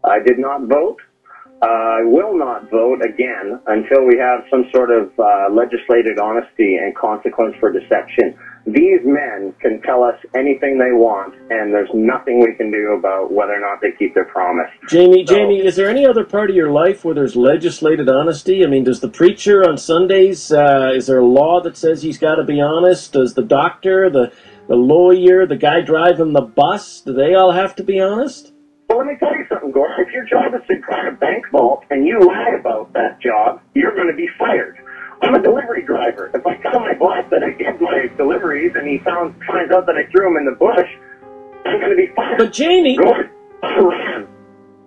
I did not vote. I will not vote again until we have some sort of legislated honesty and consequence for deception. These men can tell us anything they want, and there's nothing we can do about whether or not they keep their promise. Jamie, is there any other part of your life where there's legislated honesty? I mean, does the preacher on Sundays, is there a law that says he's got to be honest? Does the doctor, the lawyer, the guy driving the bus, do they all have to be honest? Well, let me tell you something, Gordon. If your job is to guard a bank vault and you lie about that job, you're going to be fired. I'm a delivery driver. If I tell my boss that I did my deliveries and he finds out that I threw him in the bush, I'm going to be fired. But Jamie... Gordon, I ran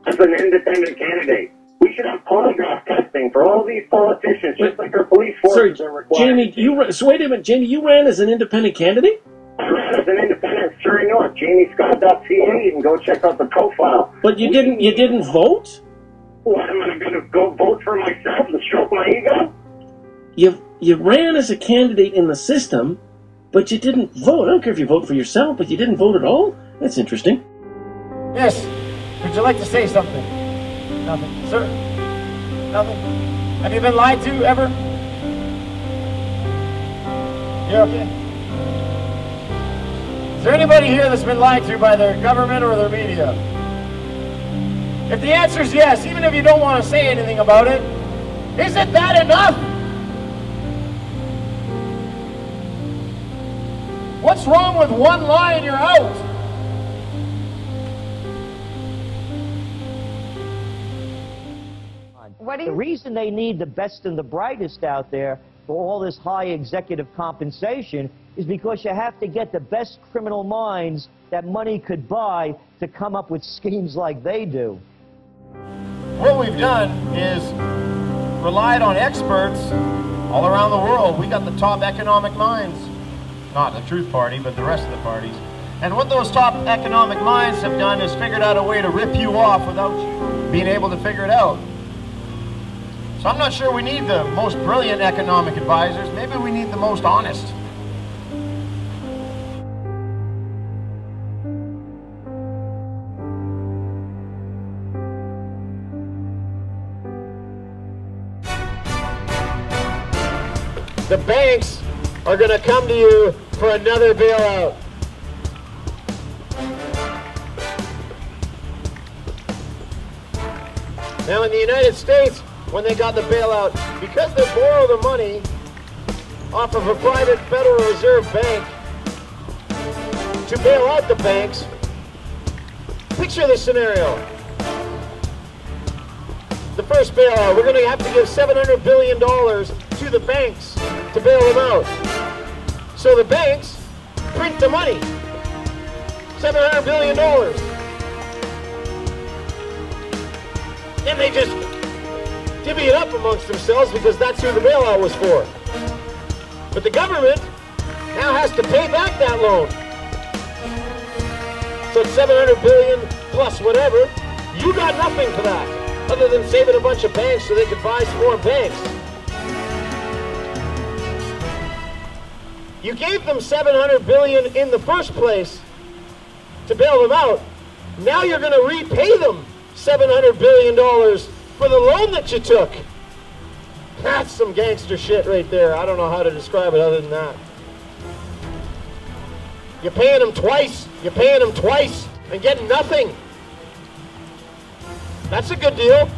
as an independent candidate. We should have polygraph testing for all these politicians, just like our police forces are required. Jamie, so wait a minute. Jamie, you ran as an independent candidate? I ran as an independent, sure enough. JamieScott.ca, you can go check out the profile. But you didn't vote? What, am I going to go vote for myself and stroke my ego? You ran as a candidate in the system, but you didn't vote. I don't care if you vote for yourself, but you didn't vote at all? That's interesting. Yes. Would you like to say something? Nothing. Sir? Nothing? Have you been lied to ever? You're okay? Is there anybody here that's been lied to by their government or their media? If the answer is yes, even if you don't want to say anything about it, isn't that enough? What's wrong with one lie and you're out? The reason they need the best and the brightest out there for all this high executive compensation is because you have to get the best criminal minds that money could buy to come up with schemes like they do. What we've done is relied on experts all around the world. We got the top economic minds. Not the Truth Party, but the rest of the parties. And what those top economic minds have done is figured out a way to rip you off without you being able to figure it out. So I'm not sure we need the most brilliant economic advisors. Maybe we need the most honest. The banks are going to come to you for another bailout. Now in the United States, when they got the bailout, because they borrow the money off of a private Federal Reserve bank to bail out the banks, picture this scenario. The first bailout, we're going to have to give $700 billion to the banks to bail them out. So the banks print the money, $700 billion. Then they just divvy it up amongst themselves because that's who the bailout was for. But the government now has to pay back that loan. So it's $700 billion plus whatever. You got nothing for that, other than saving a bunch of banks so they could buy some more banks. You gave them $700 billion in the first place to bail them out. Now you're going to repay them $700 billion for the loan that you took. That's some gangster shit right there. I don't know how to describe it other than that. You're paying them twice. You're paying them twice and getting nothing. That's a good deal.